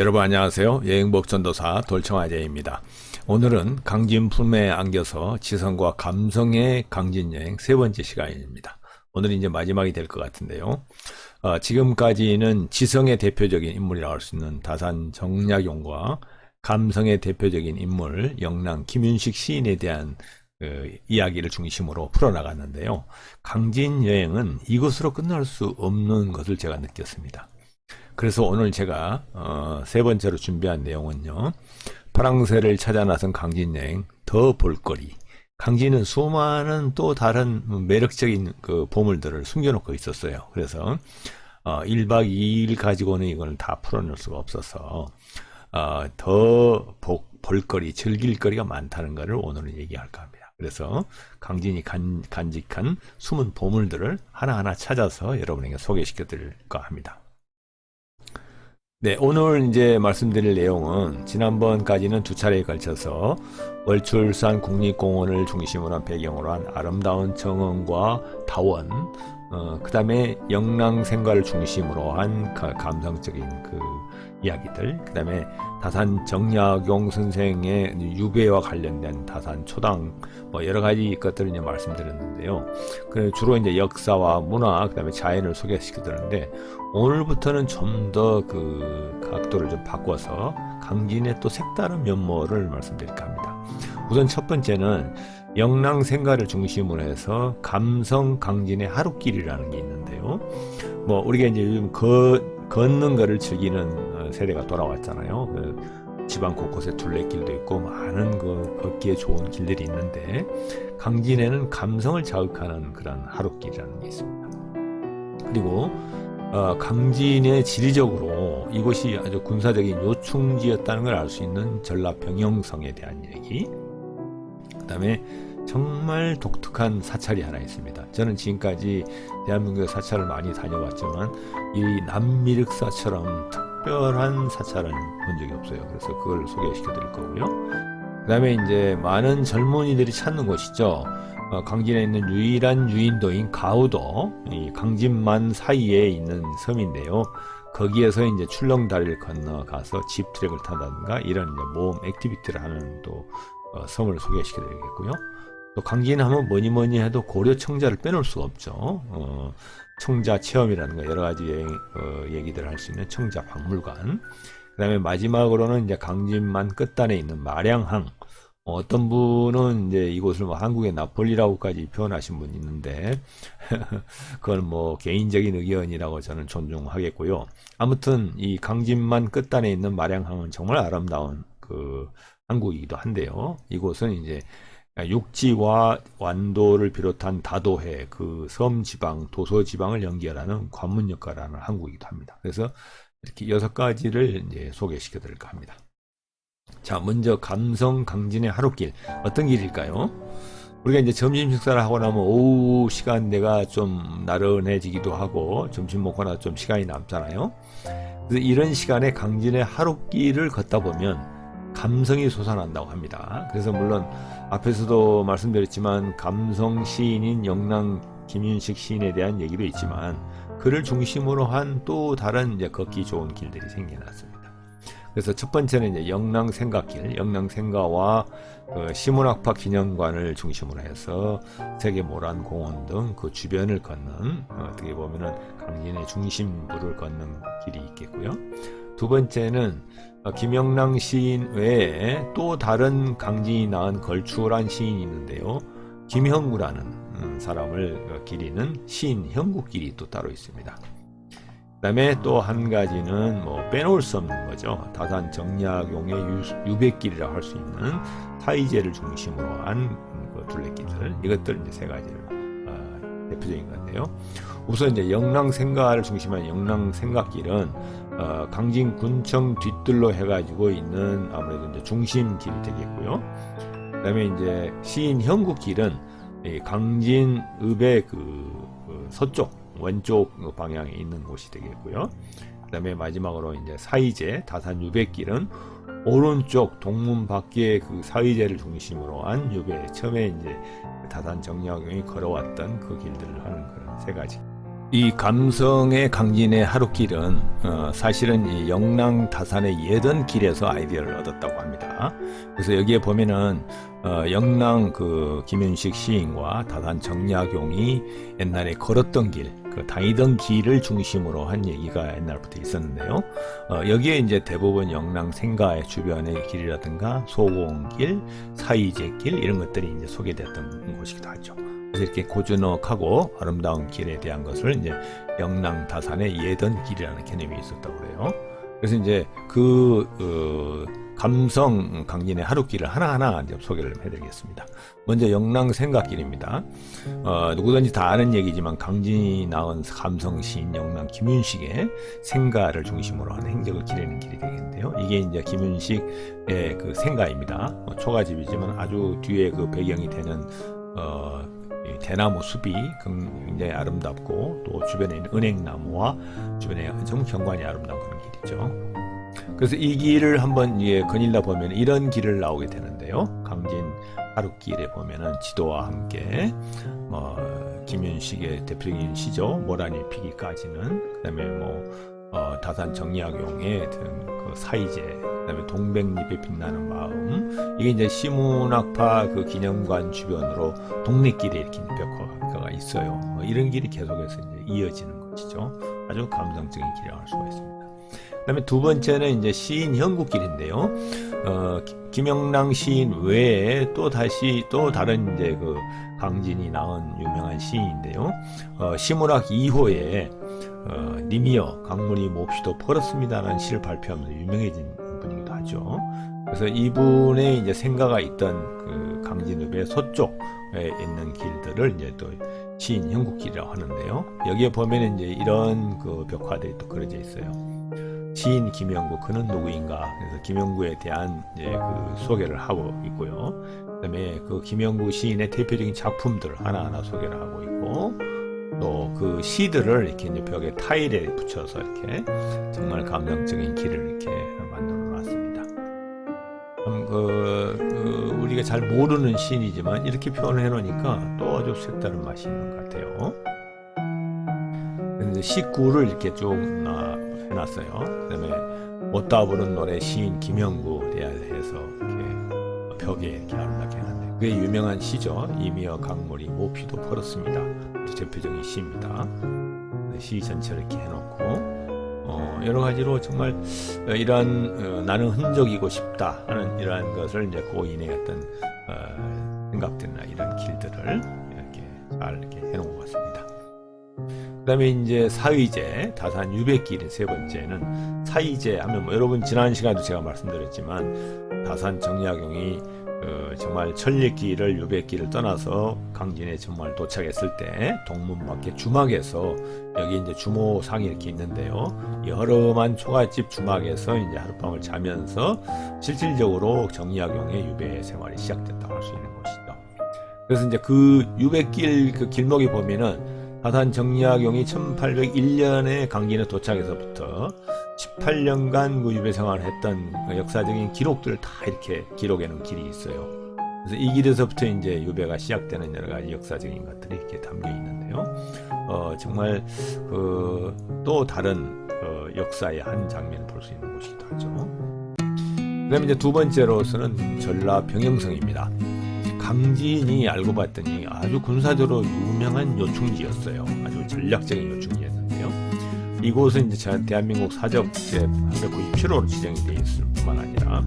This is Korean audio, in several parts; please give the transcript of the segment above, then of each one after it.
여러분 안녕하세요. 여행복전도사 돌청아재입니다. 오늘은 강진 품에 안겨서 지성과 감성의 강진여행 세 번째 시간입니다. 오늘이 이제 마지막이 될 것 같은데요. 지금까지는 지성의 대표적인 인물이라고 할 수 있는 다산 정약용과 감성의 대표적인 인물 영랑 김윤식 시인에 대한 이야기를 중심으로 풀어나갔는데요. 강진 여행은 이것으로 끝날 수 없는 것을 제가 느꼈습니다. 그래서 오늘 제가 세 번째로 준비한 내용은요. 파랑새를 찾아 나선 강진 여행 더 볼거리. 강진은 수많은 또 다른 매력적인 그 보물들을 숨겨놓고 있었어요. 그래서 1박 2일 가지고는 이걸 다 풀어낼 수가 없어서 더 볼거리, 즐길 거리가 많다는 것을 오늘은 얘기할까 합니다. 그래서 강진이 간직한 숨은 보물들을 하나하나 찾아서 여러분에게 소개시켜 드릴까 합니다. 네, 오늘 이제 말씀드릴 내용은 지난번까지는 두 차례에 걸쳐서 월출산 국립공원을 중심으로 한 배경으로 한 아름다운 정원과 다원, 그 다음에 영랑생과를 중심으로 한 감성적인 그 이야기들, 그 다음에 다산 정약용 선생의 유배와 관련된 다산 초당, 뭐 여러 가지 것들을 이제 말씀드렸는데요. 주로 이제 역사와 문화, 그 다음에 자연을 소개시켜 드렸는데, 오늘부터는 좀 더 그 각도를 좀 바꿔서 강진의 또 색다른 면모를 말씀드릴까 합니다. 우선 첫 번째는 영랑생가를 중심으로 해서 감성 강진의 하루길이라는 게 있는데요. 뭐 우리가 이제 요즘 걷는 거를 즐기는 세대가 돌아왔잖아요. 지방 곳곳에 둘레길도 있고 많은 걷기에 좋은 길들이 있는데 강진에는 감성을 자극하는 그런 하루길이라는 게 있습니다. 그리고 강진의 지리적으로 이곳이 아주 군사적인 요충지였다는 걸 알 수 있는 전라 병영성에 대한 얘기, 그 다음에 정말 독특한 사찰이 하나 있습니다. 저는 지금까지 대한민국의 사찰을 많이 다녀왔지만 이 남미륵사처럼 특별한 사찰은 본 적이 없어요. 그래서 그걸 소개시켜 드릴 거고요. 그 다음에 이제 많은 젊은이들이 찾는 곳이죠. 강진에 있는 유일한 유인도인 가우도, 이 강진만 사이에 있는 섬인데요. 거기에서 이제 출렁다리를 건너가서 집 트랙을 타다든가 이런 이제 모험 액티비티를 하는 또 섬을 소개시켜 드리겠고요. 또 강진 하면 뭐니 해도 고려 청자를 빼놓을 수가 없죠. 청자 체험이라는 거 여러 가지 얘기들을 할 수 있는 청자 박물관. 그 다음에 마지막으로는 이제 강진만 끝단에 있는 마량항. 어떤 분은 이제 이곳을 뭐 한국의 나폴리라고까지 표현하신 분이 있는데 그건 뭐 개인적인 의견이라고 저는 존중하겠고요. 아무튼 이 강진만 끝단에 있는 마량항은 정말 아름다운 그 항구이기도 한데요. 이곳은 이제 육지와 완도를 비롯한 다도해 그 섬지방, 도서지방을 연결하는 관문 역할을 하는 항구이기도 합니다. 그래서 이렇게 6가지를 이제 소개시켜 드릴까 합니다. 자, 먼저 감성 강진의 하루길. 어떤 길일까요? 우리가 이제 점심 식사를 하고 나면 오후 시간대가 좀 나른해지기도 하고 점심 먹고 나서 좀 시간이 남잖아요. 그래서 이런 시간에 강진의 하루길을 걷다 보면 감성이 솟아난다고 합니다. 그래서 물론 앞에서도 말씀드렸지만 감성 시인인 영랑 김윤식 시인에 대한 얘기도 있지만 그를 중심으로 한 또 다른 이제 걷기 좋은 길들이 생겨났습니다. 그래서 첫 번째는 이제 영랑생가길, 영랑생가와 시문학파 기념관을 중심으로 해서 세계 모란공원 등 그 주변을 걷는 어떻게 보면은 강진의 중심부를 걷는 길이 있겠고요. 두 번째는 김영랑 시인 외에 또 다른 강진이 낳은 걸출한 시인이 있는데요. 김형구라는 사람을 기리는 시인 형구길이 또 따로 있습니다. 그 다음에 또 한 가지는 뭐 빼놓을 수 없는 거죠. 다산 정약용의 유배길이라고 할 수 있는 사이제를 중심으로 한 그 둘레길들, 이것들 이제 세 가지를 대표적인 건데요. 우선 이제 영랑생가를 중심한 영랑생가길은 강진 군청 뒤뜰로 해가지고 있는 아무래도 이제 중심길이 되겠고요. 그다음에 이제 시인 형구길은 강진 읍의 그 서쪽 왼쪽 방향에 있는 곳이 되겠고요. 그 다음에 마지막으로 이제 사이제 다산 유배길은 오른쪽 동문 밖에 그 사이제를 중심으로 한 유배, 처음에 이제 다산 정약용이 걸어왔던 그 길들을 하는 그런 세 가지. 이 감성의 강진의 하루길은 사실은 이 영랑 다산의 예던 길에서 아이디어를 얻었다고 합니다. 그래서 여기에 보면은 영랑 그 김윤식 시인과 다산 정약용이 옛날에 걸었던 길, 그 다니던 길을 중심으로 한 얘기가 옛날부터 있었는데요. 여기에 이제 대부분 영랑 생가의 주변의 길이라든가 소공길, 사이제길 이런 것들이 이제 소개됐던 곳이기도 하죠. 그래서 이렇게 고즈넉하고 아름다운 길에 대한 것을 이제 영랑 다산의 예던 길이라는 개념이 있었다고 그래요. 그래서 이제 감성 강진의 하루길을 하나하나 이제 소개를 해드리겠습니다. 먼저 영랑 생가길입니다. 누구든지 다 아는 얘기지만 강진이 낳은 감성 시인 영랑 김윤식의 생가를 중심으로 한 행적을 기리는 길이 되겠는데요. 이게 이제 김윤식의 그 생가입니다. 초가집이지만 아주 뒤에 그 배경이 되는 대나무 숲이 굉장히 아름답고 또 주변에 있는 은행나무와 주변에 좀 경관이 아름다운 그런 길이죠. 그래서 이 길을 한번 거닐다 보면 이런 길을 나오게 되는데요. 강진 하루길에 보면은 지도와 함께 김윤식의 대표적인 시죠. 모란이 피기까지는, 그다음에 다산 정약용의 그 사이제, 그다음에 동백잎에 빛나는 마음, 이게 이제 시문학파 그 기념관 주변으로 동네길에 이렇게 벽화가 있어요. 이런 길이 계속해서 이제 이어지는 것이죠. 아주 감성적인 길이라고 할 수가 있습니다. 그다음에 두 번째는 이제 시인 형국길인데요. 김영랑 시인 외에 또 다른 이제 그 강진이 낳은 유명한 시인인데요. 시문학 2호에 님이여 강물이 몹시도 벌었습니다라는 시를 발표하면서 유명해진 분이기도 하죠. 그래서 이분의 이제 생가가 있던 그 강진읍의 서쪽에 있는 길들을 이제 또 시인 형국길이라고 하는데요. 여기에 보면 이제 이런 그 벽화들이 또 그려져 있어요. 시인 김영구, 그는 누구인가? 그래서 김영구에 대한 이제 그 소개를 하고 있고요. 그다음에 그 김영구 시인의 대표적인 작품들 하나하나 소개를 하고 있고, 또 그 시들을 이렇게 이제 벽에 타일에 붙여서 이렇게 정말 감성적인 길을 이렇게 만들어 놨습니다. 우리가 잘 모르는 시인이지만 이렇게 표현을 해놓으니까 또 아주 색다른 맛이 있는 것 같아요. 그런데 시구를 이렇게 쭉 해놨어요. 그다음에 못다 부른 노래 시인 김영구에 대해서 이렇게 벽에 이렇게 아름답게 해놨네요. 그게 유명한 시죠. 이미여 강물이 모피도 벌었습니다. 대표적인 시입니다. 시 전체를 이렇게 해놓고 여러 가지로 정말 이러한 나는 흔적이고 싶다 하는 이러한 것을 이제 고인의 어떤 생각들이나 이런 길들을 이렇게 잘 이렇게 해놓은 것 같습니다. 그다음에 이제 사의제 다산 유백길의 세 번째는 사의제 하면 여러분 지난 시간에도 제가 말씀드렸지만 다산 정약용이 정말 천리길을 유백길을 떠나서 강진에 정말 도착했을 때 동문 밖에 주막에서 여기 이제 주모상이 이렇게 있는데요. 이 허름한 초가집 주막에서 이제 하룻밤을 자면서 실질적으로 정약용의 유배 생활이 시작됐다고 할 수 있는 것이죠. 그래서 이제 그 유백길 그 길목에 보면은 다산 정약용이 1801년에 강진에 도착해서부터 18년간 그 유배 생활을 했던 그 역사적인 기록들을 다 이렇게 기록해 놓은 길이 있어요. 그래서 이 길에서부터 이제 유배가 시작되는 여러 가지 역사적인 것들이 이렇게 담겨 있는데요. 정말 또 다른 역사의 한 장면을 볼 수 있는 곳이기도 하죠. 그다음에 이제 두 번째로서는 전라 병영성입니다. 강진이 알고 봤더니 아주 군사적으로 유명한 요충지였어요. 아주 전략적인 요충지였는데요. 이곳은 이제 대한민국 사적 제397호로 지정이 되어 있을 뿐만 아니라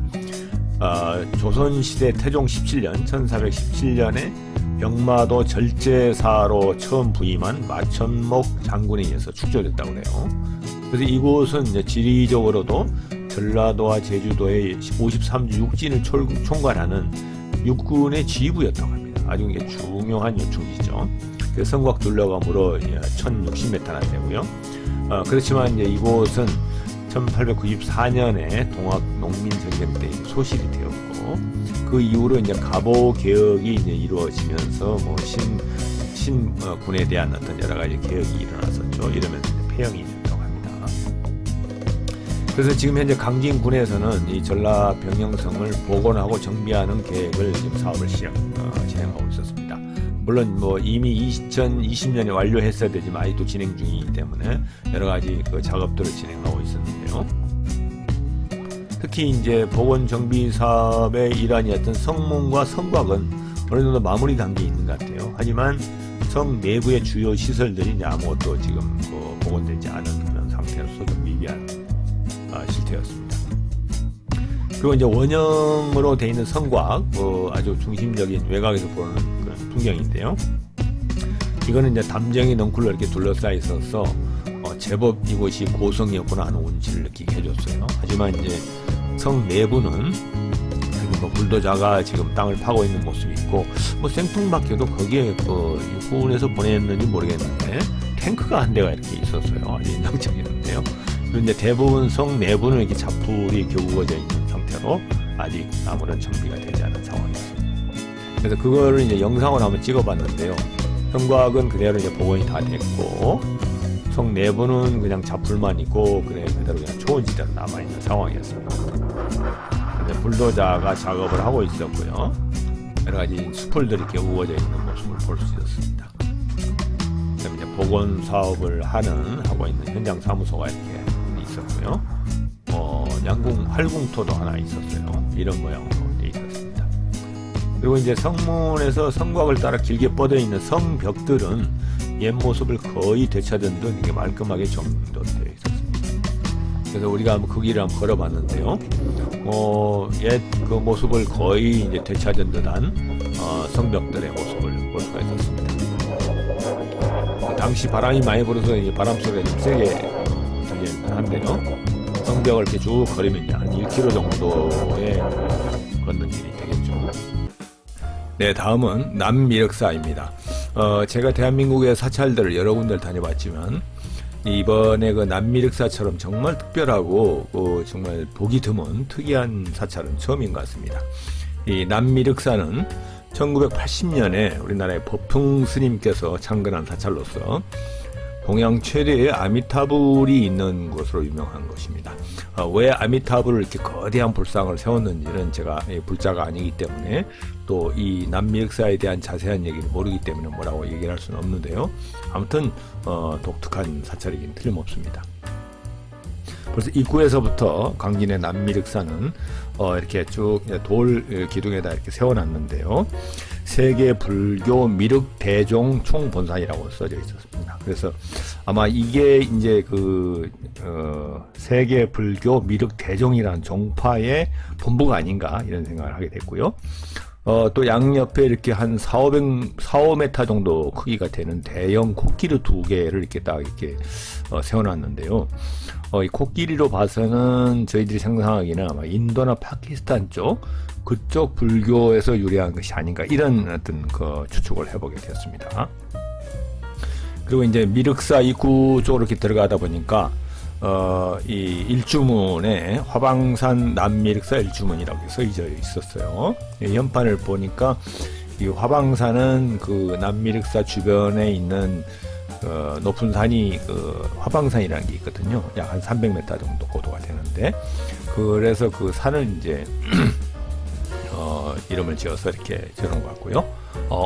조선시대 태종 17년 1417년에 병마도 절제사로 처음 부임한 마천목 장군에 의해서 축조됐다고 해요. 그래서 이곳은 이제 지리적으로도 전라도와 제주도의 53주 육진을 총괄하는 육군의 지휘부였다고 합니다. 아주 중요한 요충지죠. 그 성곽 둘러감으로 1060m나 되고요. 그렇지만 이제 이곳은 1894년에 동학 농민전쟁 때 소실이 되었고, 그 이후로 이제 갑오 개혁이 이제 이루어지면서 신군에 대한 어떤 여러 가지 개혁이 일어났었죠. 이러면서 폐영이 됐다고 합니다. 그래서 지금 현재 강진군에서는 이 전라 병영성을 복원하고 정비하는 계획을 지금 사업을 진행하고 있었습니다. 물론 뭐 이미 2020년에 완료했어야 되지만 아직도 진행 중이기 때문에 여러 가지 그 작업들을 진행하고 있었는데요. 특히 이제 보건 정비 사업의 일환이었던 성문과 성곽은 어느 정도 마무리 단계에 있는 것 같아요. 하지만 성 내부의 주요 시설들이 이제 아무것도 지금 복원되지 않은 그런 상태로서 좀 미비한 실태였습니다. 그리고 이제 원형으로 되어 있는 성곽, 아주 중심적인 외곽에서 보는 그런 풍경인데요. 이거는 이제 담쟁이 넝쿨로 이렇게 둘러싸여 있어서 제법 이곳이 고성이었구나 하는 운치를 느끼게 해줬어요. 하지만 이제 성 내부는 뭐 불도저가 지금 땅을 파고 있는 모습이 있고, 뭐 생뚱맞게도 거기에 육군에서 보냈는지 모르겠는데 탱크가 한 대가 이렇게 있었어요. 아주 인상적이었는데요. 그리고 이제 대부분 성 내부는 이렇게 자풀이 이렇게 우거져 있는 상태로 아직 아무런 정비가 되지 않은 상황이었습니다. 그래서 그거를 이제 영상으로 한번 찍어봤는데요. 성곽은 그대로 이제 복원이 다 됐고, 성 내부는 그냥 자풀만 있고 그대로 그냥 초원지대로 남아있는 상황이었습니다. 불도저가 작업을 하고 있었고요. 여러 가지 수풀들이 이렇게 우거져 있는 모습을 볼 수 있었습니다. 그다음에 이제 복원 사업을 하고 있는 현장 사무소가 이렇게 있었고요. 양궁 활궁토도 하나 있었어요. 이런 모양으로 되어 있었습니다. 그리고 이제 성문에서 성곽을 따라 길게 뻗어 있는 성벽들은 옛 모습을 거의 되찾은 듯 이게 말끔하게 정돈되어 있었습니다. 그래서 우리가 한번 그 길을 한번 걸어봤는데요. 옛 그 모습을 거의 이제 되찾은 듯한 성벽들의 모습을 볼 수가 있었습니다. 당시 바람이 많이 불어서 이제 바람 소리가 좀 세게 들리긴 한데요. 성벽을 이렇게 쭉 걸으면 한 1km 정도의 걷는 길이 되겠죠. 네, 다음은 남미륵사입니다. 제가 대한민국의 사찰들을 여러 군데를 다녀봤지만 이번에 그 남미륵사처럼 정말 특별하고 정말 보기 드문 특이한 사찰은 처음인 것 같습니다. 이 남미륵사는 1980년에 우리나라의 법흥 스님께서 창건한 사찰로서 동양 최대의 아미타불이 있는 곳으로 유명한 것입니다. 왜 아미타불을 이렇게 거대한 불상을 세웠는지는 제가 불자가 아니기 때문에 또 이 남미륵사에 대한 자세한 얘기를 모르기 때문에 뭐라고 얘기를 할 수는 없는데요. 아무튼 독특한 사찰이긴 틀림없습니다. 벌써 입구에서부터 강진의 남미륵사는 이렇게 쭉 돌 기둥에다 이렇게 세워놨는데요. 세계 불교 미륵 대종 총본산이라고 써져 있었습니다. 그래서 아마 이게 이제 세계 불교 미륵 대종이라는 종파의 본부가 아닌가 이런 생각을 하게 됐고요. 또 양옆에 이렇게 한 4-5m 정도 크기가 되는 대형 코끼리 2개를 이렇게 딱 이렇게 세워놨는데요. 이 코끼리로 봐서는 저희들이 상상하기는 아마 인도나 파키스탄 그쪽 불교에서 유래한 것이 아닌가 이런 어떤 추측을 해보게 되었습니다. 그리고 이제 미륵사 입구 쪽으로 이렇게 들어가다 보니까 이 일주문에 화방산 남미륵사 일주문이라고 써져 있었어요. 현판을 보니까 이 화방산은 그 남미륵사 주변에 있는 높은 산이 화방산이라는 게 있거든요. 약 한 300m 정도 고도가 되는데, 그래서 그 산을 이제 이름을 지어서 이렇게 지은 것 같고요.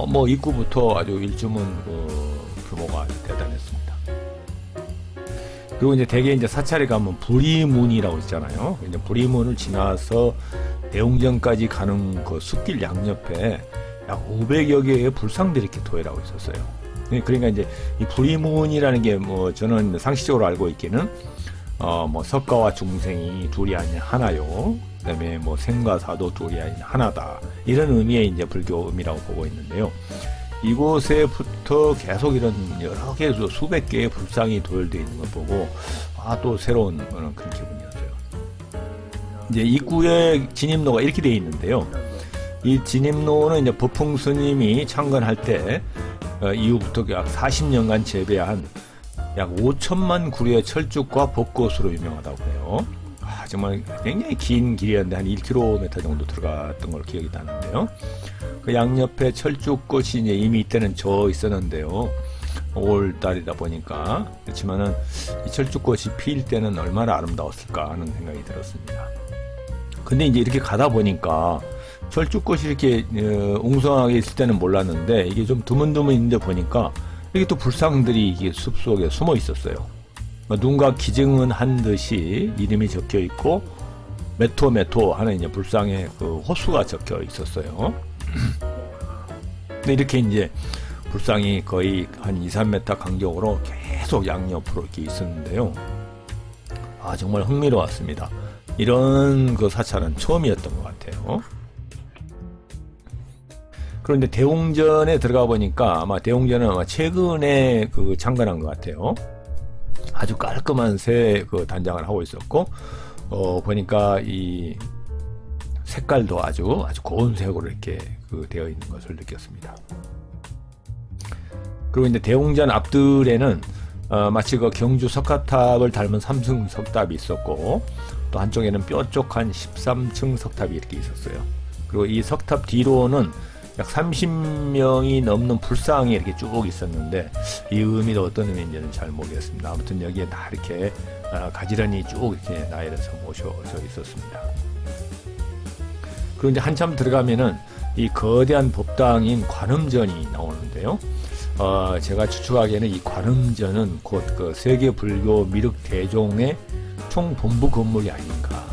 뭐 입구부터 아주 일주문 규모가 대단했습니다. 그리고 이제 대개 이제 사찰에 가면 부리문이라고 있잖아요. 이제 부리문을 지나서 대웅전까지 가는 그 숲길 양옆에 약 500여 개의 불상들이 이렇게 도열하고 있었어요. 그러니까 이제 이 부리문이라는 게 뭐 저는 상식적으로 알고 있기는 뭐 석가와 중생이 둘이 아닌 하나요. 그다음에 뭐 생과 사도 둘이 아닌 하나다. 이런 의미의 이제 불교 의미라고 보고 있는데요. 이곳에부터 계속 이런 여러 개 수백 개의 불상이 도열되어 있는 걸 보고 또 새로운 그런 기분이었어요. 이제 입구에 진입로가 이렇게 되어 있는데요. 이 진입로는 이제 법흥 스님이 창건할 때 이후부터 약 40년간 재배한 약 5천만 구리의 철쭉과 벚꽃으로 유명하다고 해요. 정말 굉장히 긴 길이었는데 한 1km 정도 들어갔던 걸 기억이 나는데요. 그 양옆에 철쭉꽃이 이제 이미 이때는 져 있었는데요. 5월달이다 보니까. 그렇지만은 이 철쭉꽃이 피일 때는 얼마나 아름다웠을까 하는 생각이 들었습니다. 근데 이제 이렇게 가다 보니까 철쭉꽃이 이렇게 웅성하게 있을 때는 몰랐는데 이게 좀 드문드문 있는데 보니까 이게 또 불상들이 이게 숲속에 숨어 있었어요. 누군가 기증은 한 듯이 이름이 적혀 있고 메토 하는 이제 불상에 그 호수가 적혀 있었어요. 근데 이렇게 이제 불상이 거의 한 2, 3m 간격으로 계속 양옆으로 이렇게 있었는데요. 아, 정말 흥미로웠습니다. 이런 그 사찰은 처음이었던 것 같아요. 그런데 대웅전에 들어가 보니까 아마 대웅전은 아마 최근에 그 창건한 것 같아요. 아주 깔끔한 새 그 단장을 하고 있었고, 보니까 이 색깔도 아주 고운 색으로 이렇게 그 되어 있는 것을 느꼈습니다. 그리고 이제 대웅전 앞뜰에는 마치 그 경주 석가탑을 닮은 3층 석탑이 있었고, 또 한쪽에는 뾰족한 13층 석탑이 이렇게 있었어요. 그리고 이 석탑 뒤로는 약 30명이 넘는 불상이 이렇게 쭉 있었는데, 이 의미도 어떤 의미인지는 잘 모르겠습니다. 아무튼 여기에 다 이렇게 가지런히 쭉 이렇게 나열해서 모셔져 있었습니다. 그리고 이제 한참 들어가면은 이 거대한 법당인 관음전이 나오는데요. 제가 추측하기에는 이 관음전은 곧 그 세계 불교 미륵 대종의 총본부 건물이 아닌가,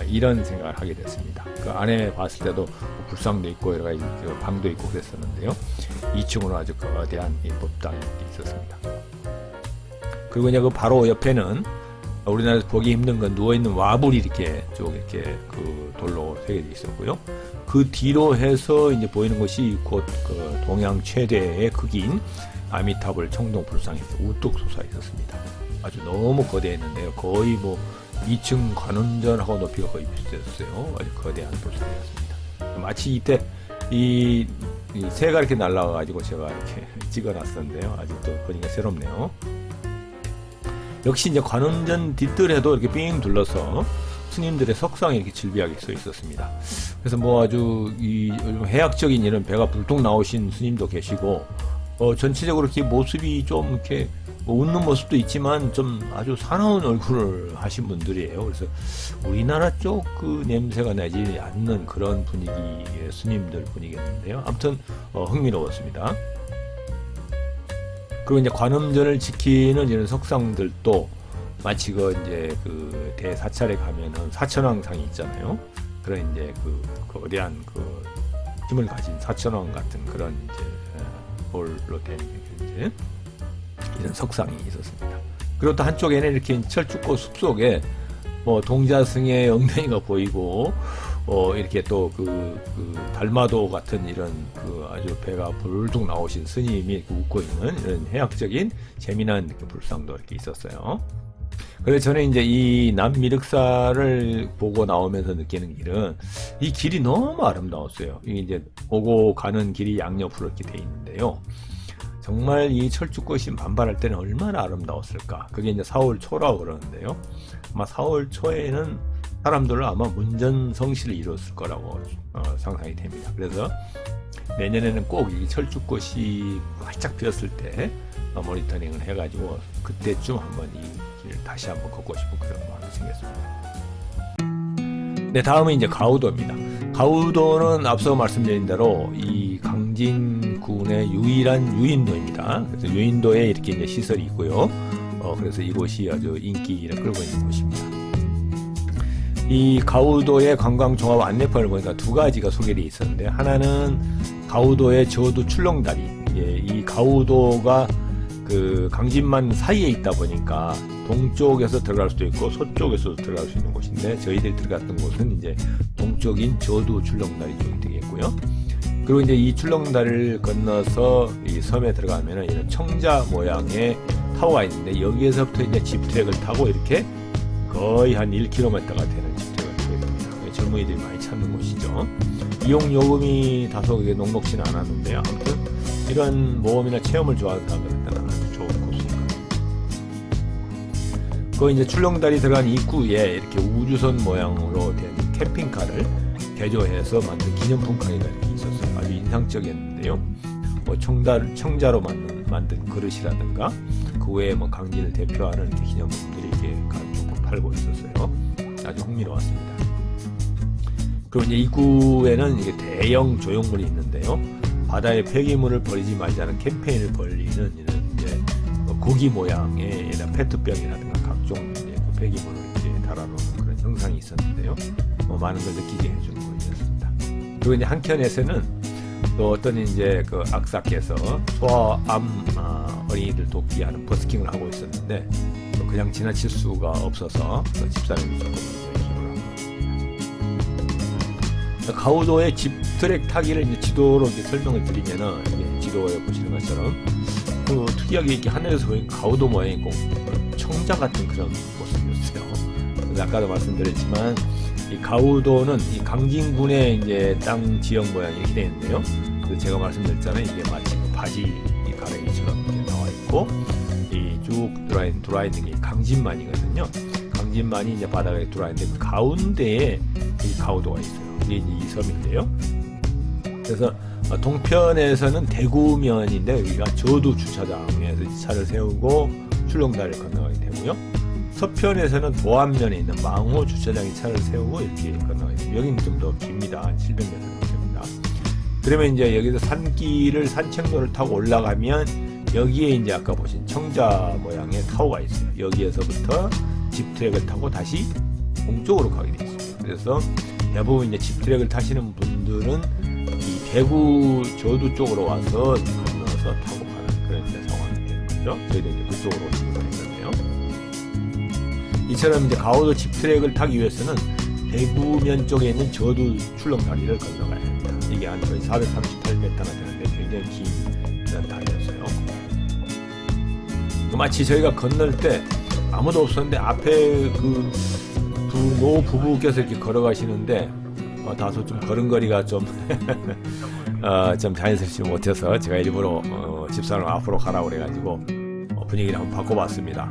이런 생각을 하게 됐습니다. 그 안에 봤을 때도 불상도 있고 여러 가지 방도 있고 그랬었는데요. 2층으로 아주 거대한 이 법당이 있었습니다. 그리고 이제 그 바로 옆에는 우리나라에서 보기 힘든 건 누워있는 와불이 이렇게 쭉 이렇게 그 돌로 새겨져 있었고요. 그 뒤로 해서 이제 보이는 것이 곧 그 동양 최대의 극인 아미타불 청동 불상이 우뚝 솟아 있었습니다. 아주 너무 거대했는데요. 거의 뭐 2층 관음전하고 높이가 거의 비슷했어요. 아주 거대한 불상이었습니다. 마치 이때 이 새가 이렇게 날아가가지고 제가 이렇게 찍어놨었는데요. 아직도 보니까 새롭네요. 역시 이제 관음전 뒷뜰에도 이렇게 삥 둘러서 스님들의 석상이 이렇게 질비하게 써 있었습니다. 그래서 뭐 아주 이 해학적인 이런 배가 불뚝 나오신 스님도 계시고, 전체적으로 이렇게 모습이 좀 이렇게 뭐 웃는 모습도 있지만 좀 아주 사나운 얼굴을 하신 분들이에요. 그래서 우리나라 쪽 그 냄새가 나지 않는 그런 분위기의 스님들 분위기였는데요. 아무튼 흥미로웠습니다. 그리고 이제 관음전을 지키는 이런 석상들도 마치 그 이제 그 대사찰에 가면은 사천왕상이 있잖아요. 그런 이제 그 거대한 그 힘을 가진 사천왕 같은 그런 이제 돌로 된 이제 이런 석상이 있었습니다. 그리고 또 한쪽에는 이렇게 철쭉꽃 숲속에 뭐 동자승의 엉덩이가 보이고, 이렇게 또 그 달마도 같은 이런 그 아주 배가 불뚝 나오신 스님이 웃고 있는 이런 해학적인 재미난 불상도 이렇게 있었어요. 그래서 저는 이제 이 남미륵사를 보고 나오면서 느끼는 길은 이 길이 너무 아름다웠어요. 이게 이제 오고 가는 길이 양옆으로 이렇게 돼 있는데요. 정말 이 철쭉꽃이 만발할 때는 얼마나 아름다웠을까. 그게 이제 4월 초라고 그러는데요. 아마 4월 초에는 사람들은 아마 문전성시를 이뤘을 거라고 상상이 됩니다. 그래서 내년에는 꼭 이 철쭉꽃이 활짝 피었을 때 모니터링을 해가지고 그때쯤 한번 이 길을 다시 한번 걷고 싶은 그런 마음이 생겼습니다. 네, 다음은 이제 가우도입니다. 가우도는 앞서 말씀드린 대로 이 강진군의 유일한 유인도입니다. 그래서 유인도에 이렇게 이제 시설이 있고요. 그래서 이곳이 아주 인기를 끌고 있는 곳입니다. 이 가우도의 관광 종합 안내편을 보니까 두 가지가 소개되어 있었는데, 하나는 가우도의 저두 출렁다리. 이 가우도가 그 강진만 사이에 있다 보니까 동쪽에서 들어갈 수도 있고 서쪽에서도 들어갈 수 있는 곳인데, 저희들이 들어갔던 곳은 이제 동쪽인 저두 출렁다리 쪽이 되겠고요. 그리고 이제 이 출렁다리를 건너서 이 섬에 들어가면은 이런 청자 모양의 타워가 있는데, 여기에서부터 이제 집트랙을 타고 이렇게 거의 한 1km가 되는 집트랙을 타게 됩니다. 젊은이들이 많이 찾는 곳이죠. 이용 요금이 다소 녹록지는 않았는데요. 아무튼 이런 모험이나 체험을 좋아하는 사람들한테는 아주 좋은 코스니까. 그 이제 출렁다리 들어간 입구에 이렇게 우주선 모양으로 된 캠핑카를 개조해서 만든 기념품 가게가 이렇게 있었어요. 아주 인상적이었는데요. 뭐 청자로 만든 그릇이라든가 그 외에 뭐 강진을 대표하는 기념품들이 이렇게 조금 팔고 있었어요. 아주 흥미로웠습니다. 그리고 이제 입구에는 이게 대형 조형물이 있는데요. 바다에 폐기물을 버리지 말자는 캠페인을 벌이는 이런 이제 고기 모양의 페트병이라든가 각종 이제 폐기물을 이렇게 달아놓는 그런 영상이 있었는데요. 많은 걸 느끼게 해주는 거였습니다. 그리고 이제 한켠에서는 또 어떤 이제 그 악사께서 소아암 어린이들 돕기 하는 버스킹을 하고 있었는데 그냥 지나칠 수가 없어서 그 집사람이 조금 힘을 한 겁니다. 가우도의 집 트랙 타기를 이제 지도로 이제 설명을 드리면은 이게 지도에 보시는 것처럼 그 특이하게 이렇게 하늘에서 보이는 가우도 모양이 꼭 청자 같은 그런 모습이었어요. 그래서 아까도 말씀드렸지만 이 가우도는 이 강진군의 이제 땅 지형 모양이 이렇게 되어 있는데요. 그래서 제가 말씀드렸잖아요. 이게 마치 바지 이 가랭이처럼 이렇게 나와 있고 이 쭉 들어와 있는 게 강진만이거든요. 강진만이 이제 바다에 들어와 있는데 그 가운데에 이 가우도가 있어요. 이게 이제 이 섬인데요. 그래서 동편에서는 대구면인데 여기가 저두 주차장에서 차를 세우고 출렁다리를 건너가게 되고요. 서편에서는 도안면에 있는 망호 주차장에 차를 세우고 이렇게 건너가게 됩니다. 여기는 좀 더 깁니다. 한 700m 정도 됩니다. 그러면 이제 여기서 산길을 산책로를 타고 올라가면 여기에 이제 아까 보신 청자 모양의 타워가 있어요. 여기에서부터 집트랙을 타고 다시 동쪽으로 가게 되어 있습니다. 그래서 대부분 이제 집트랙을 타시는 분들은 이 대구 저두 쪽으로 와서 건너서 타고 가는 그런 이제 상황이 되는 거죠. 저희도 이제 그쪽으로 오시기로 했는데요. 이처럼 이제 가우도 집트랙을 타기 위해서는 대구면 쪽에 있는 저두 출렁다리를 건너가야 합니다. 이게 한 거의 438m나 되는데 굉장히 긴 그런 다리였어요. 마치 저희가 건널 때 아무도 없었는데 앞에 그 노 부부께서 이렇게 걸어가시는데 다소 좀 걸음걸이가 좀 좀 자연스럽지 못해서 제가 일부러 집사람 앞으로 가라고 그래가지고 분위기를 한번 바꿔봤습니다.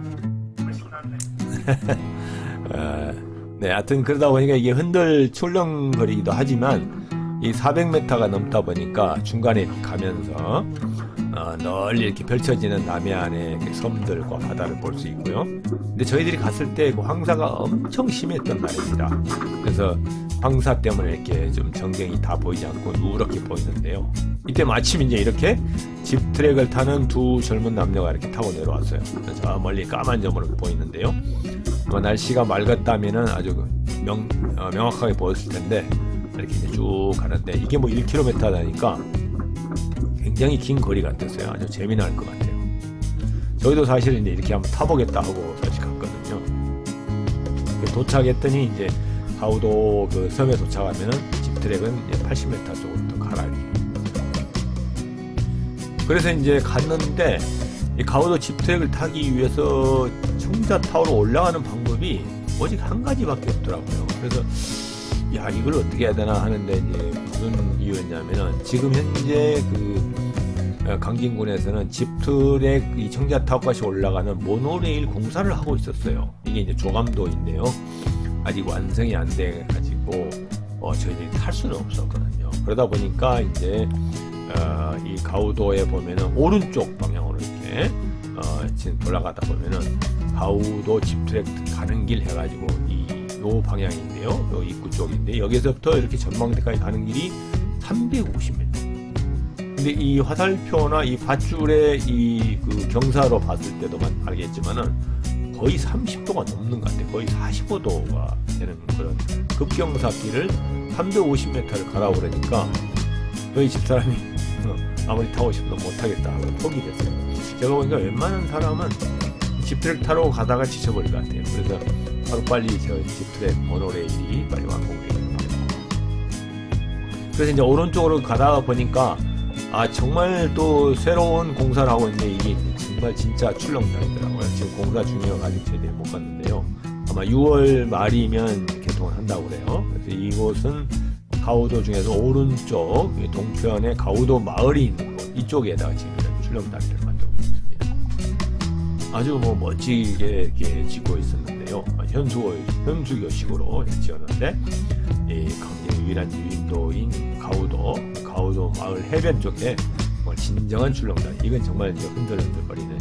네, 하여튼 그러다 보니까 이게 흔들 출렁거리기도 하지만 이 400m가 넘다 보니까 중간에 가면서 널리 이렇게 펼쳐지는 남해안의 섬들과 바다를 볼 수 있고요. 근데 저희들이 갔을 때 그 황사가 엄청 심했던 날입니다. 그래서 황사 때문에 이렇게 좀 전경이 다 보이지 않고 누렇게 보이는데요. 이때 마침 이제 이렇게 집 트랙을 타는 두 젊은 남녀가 이렇게 타고 내려왔어요. 저 멀리 까만 점으로 보이는데요. 날씨가 맑았다면은 아주 명확하게 보였을 텐데 이렇게 이제 쭉 가는데 이게 뭐 1km다니까 굉장히 긴 거리 같았어요. 아주 재미날 것 같아요. 저희도 사실 이제 이렇게 한번 타보겠다 하고 사실 갔거든요. 도착했더니 이제 가우도 그 섬에 도착하면은 집 트랙은 이제 80m 쪽으로 더 가라앉아요. 그래서 이제 갔는데 이 가우도 집 트랙을 타기 위해서 청자 타워로 올라가는 방법이 오직 한 가지밖에 없더라고요. 그래서 야, 이걸 어떻게 해야 되나 하는데 이제 무슨 이유였냐면은 지금 현재 그 강진군에서는 집트랙 이 청자 타워까지 올라가는 모노레일 공사를 하고 있었어요. 이게 이제 조감도인데요. 아직 완성이 안 돼 가지고 저희들이 탈 수는 없었거든요. 그러다 보니까 이제 이 가우도에 보면은 오른쪽 방향으로 이렇게 지금 돌아가다 보면은 가우도 집트랙 가는 길 해가지고 요 방향인데요. 요 입구 쪽인데 여기서부터 이렇게 전망대까지 가는 길이 350m. 근데 이 화살표나 이 밧줄의 이 그 경사로 봤을 때도만 알겠지만은 거의 30도가 넘는 것 같아요. 거의 45도가 되는 그런 급경사길을 350m를 가라고 그러니까 저희 집사람이 아무리 타고 싶어도 못하겠다 하고 포기했어요. 제가 보니까 웬만한 사람은 집트랙 타러 가다가 지쳐버릴 것 같아요. 그래서 하루빨리 저 집트랙 모노레일이 빨리 완공되길 바랍니다. 그래서 이제 오른쪽으로 가다 보니까 정말 또 새로운 공사를 하고 있는데 이게 정말 진짜 출렁다리더라고요. 지금 공사 중이어서 아직 저희들이 못 갔는데요. 아마 6월 말이면 개통을 한다고 그래요. 그래서 이곳은 가우도 중에서 오른쪽 동편에 가우도 마을이 있는 곳 이쪽에다가 지금 출렁다리를 만들고 있습니다. 아주 뭐 멋지게 이렇게 짓고 있었는데요. 현수교식으로 지었는데 이 강진의 유일한 유인도인 가우도 마을 해변 쪽에 진정한 출렁다리. 이건 정말 이제 흔들흔들거리는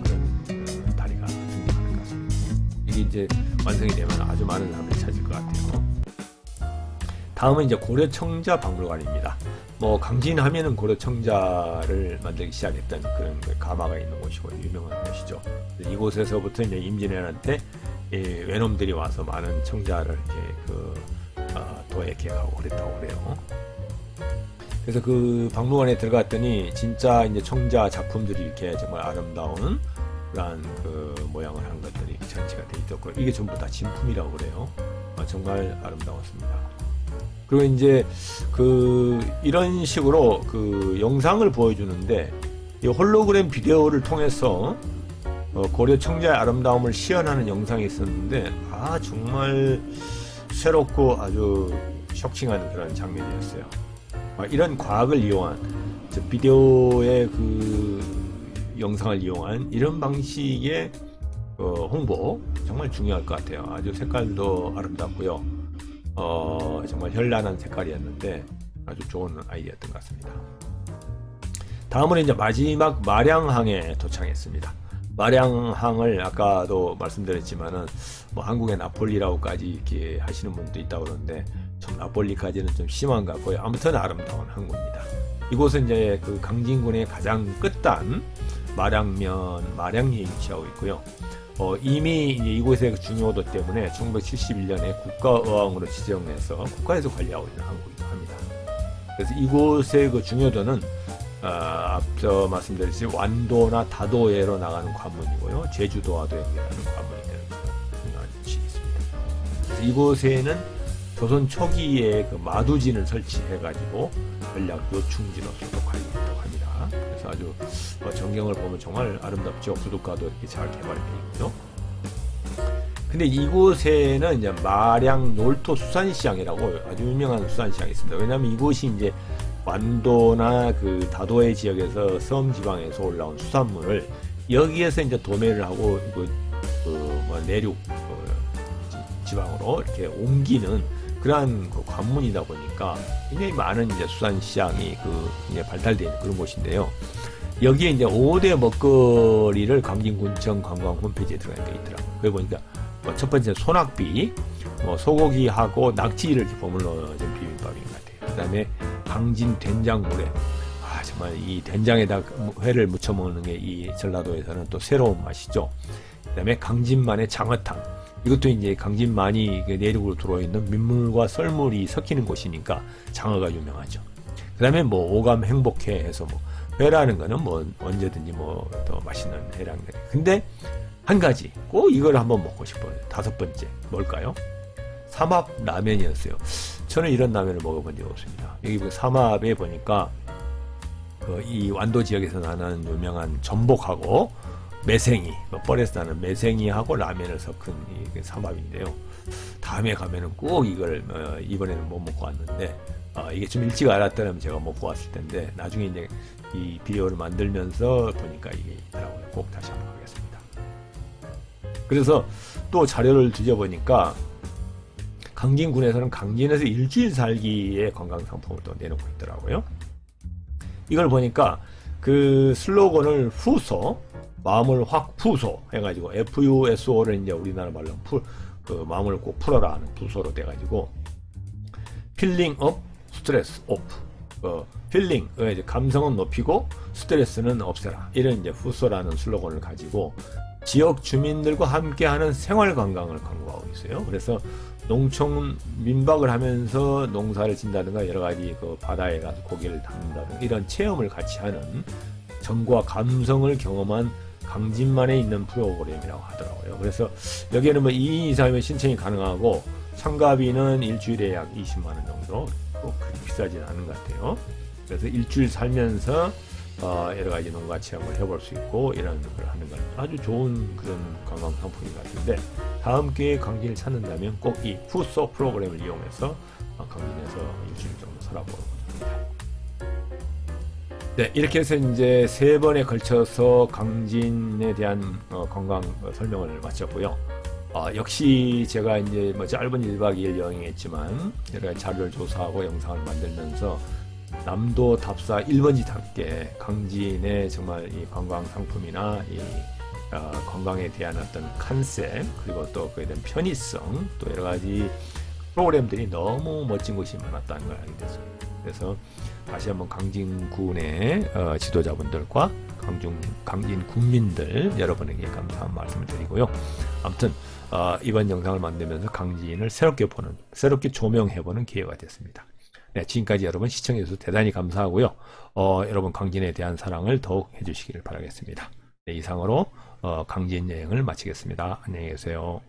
그런 다리가 등장하는 것 같습니다. 이게 이제 완성이 되면 아주 많은 사람들이 찾을 것 같아요. 다음은 이제 고려청자 박물관입니다. 뭐 강진하면은 고려청자를 만들기 시작했던 그런 그 가마가 있는 곳이고 유명한 곳이죠. 이곳에서부터 이제 임진왜란때 외놈들이 와서 많은 청자를 이렇게 도에 개하고 그랬다고 그래요. 그래서 그 박물관에 들어갔더니 진짜 이제 청자 작품들이 이렇게 정말 아름다운 그런 그 모양을 한 것들이 전시가 돼 있었고, 이게 전부 다 진품이라고 그래요. 정말 아름다웠습니다. 그리고 이제 이런 식으로 그 영상을 보여주는데, 이 홀로그램 비디오를 통해서 고려 청자의 아름다움을 시연하는 영상이 있었는데, 정말 새롭고 아주 쇼킹한 그런 장면이었어요. 이런 과학을 이용한, 비디오의 그 영상을 이용한 이런 방식의 홍보 정말 중요할 것 같아요. 아주 색깔도 아름답고요. 정말 현란한 색깔이었는데 아주 좋은 아이디어였던 것 같습니다. 다음으로 이제 마지막 마량항에 도착했습니다. 마량항을 아까도 말씀드렸지만은 뭐 한국의 나폴리라고까지 이렇게 하시는 분도 있다고 그러는데, 좀 나폴리까지는 좀 심한 것 같고요. 아무튼 아름다운 항구입니다. 이곳은 이제 그 강진군의 가장 끝단 마량리에 위치하고 있고요. 이미 이제 이곳의 중요도 때문에 1971년에 국가어항으로 지정해서 국가에서 관리하고 있는 항구이기도 합니다. 그래서 이곳의 그 중요도는 앞서 말씀드렸듯이 완도나 다도해로 나가는 관문이고요. 제주도와도 연결하는 관문이 되는 중요한 위치에 있습니다. 그래서 이곳에는 조선 초기에 그 마두진을 설치해가지고 전략 요충지로서도 관리했다고 합니다. 그래서 아주 전경을 보면 정말 아름답죠. 부둣가도 이렇게 잘 개발되어 있고요. 근데 이곳에는 이제 마량 놀토 수산시장이라고 아주 유명한 수산시장이 있습니다. 왜냐하면 이곳이 이제 완도나 그 다도해 지역에서 섬 지방에서 올라온 수산물을 여기에서 이제 도매를 하고 내륙 지방으로 이렇게 옮기는 그러한 그 관문이다 보니까 굉장히 많은 이제 수산시장이 이제 발달되어 있는 그런 곳인데요. 여기에 이제 5대 먹거리를 강진군청 관광 홈페이지에 들어가 있더라고요. 거기 보니까 첫 번째 소낙비, 소고기하고 낙지를 이렇게 버물러진 비빔밥인 것 같아요. 그 다음에 강진 된장물회. 정말 이 된장에다 회를 무쳐 먹는 게 이 전라도에서는 또 새로운 맛이죠. 그 다음에 강진만의 장어탕. 이것도 이제 강진만이 내륙으로 들어와 있는 민물과 썰물이 섞이는 곳이니까 장어가 유명하죠. 그 다음에 오감 행복회 해서 회라는 거는 언제든지 더 맛있는 회라는 거예요. 근데 한 가지 꼭 이걸 한번 먹고 싶어요. 5번째 뭘까요? 삼합 라면이었어요. 저는 이런 라면을 먹어본 적이 없습니다. 여기 삼합에 보니까 이 완도 지역에서 나는 유명한 전복하고 매생이, 뻘에서 나는 매생이하고 라면을 섞은 이 삼합인데요. 다음에 가면은 꼭 이걸 이번에는 못 먹고 왔는데, 이게 좀 일찍 알았더라면 제가 먹고 왔을 텐데, 나중에 이제 이 비디오를 만들면서 보니까 이게 있더라고요. 꼭 다시 한번 하겠습니다. 그래서 또 자료를 뒤져보니까 강진군에서는 강진에서 일주일 살기의 관광 상품을 또 내놓고 있더라고요. 이걸 보니까 그 슬로건을 후소, 마음을 확 푸소 해가지고 FUSO를 이제 우리나라 말로 마음을 꼭 풀어라 하는 부소로 돼가지고 필링 업, 스트레스 오프. 필링, 이제 감성은 높이고 스트레스는 없애라. 이런 이제 후소라는 슬로건을 가지고 지역 주민들과 함께하는 생활 관광을 강구하고 있어요. 그래서 농촌 민박을 하면서 농사를 짓는다든가 여러 가지 바다에 가서 고기를 담는다든가 이런 체험을 같이 하는 정과 감성을 경험한 강진만에 있는 프로그램이라고 하더라고요. 그래서 여기에는 2인 이상이면 신청이 가능하고 참가비는 일주일에 약 20만 원 정도, 꼭 그렇게 비싸진 않은 것 같아요. 그래서 일주일 살면서 여러 가지 농가 체험을 해볼 수 있고 이런 걸 하는 건 아주 좋은 그런 관광 상품인 것 같은데, 다음 기회에 강진을 찾는다면 꼭 이 후소 프로그램을 이용해서 강진에서 일주일 정도 살아보고 합니다. 네, 이렇게 해서 이제 3번에 걸쳐서 강진에 대한 관광 설명을 마쳤고요. 역시 제가 이제 짧은 1박 2일 여행했지만 여러 가지 자료를 조사하고 영상을 만들면서 남도 답사 1번지답게 강진의 정말 이 관광 상품이나 이 관광에 대한 어떤 컨셉, 그리고 또 그에 대한 편의성, 또 여러 가지 프로그램들이 너무 멋진 곳이 많았다는 걸 알게 됐습니다. 그래서 다시 한번 강진군의 지도자분들과 강진 국민들 여러분에게 감사한 말씀을 드리고요. 아무튼 이번 영상을 만들면서 강진을 새롭게 조명해보는 기회가 됐습니다. 네, 지금까지 여러분 시청해주셔서 대단히 감사하고요. 여러분 강진에 대한 사랑을 더욱 해주시기를 바라겠습니다. 네, 이상으로 강진 여행을 마치겠습니다. 안녕히 계세요.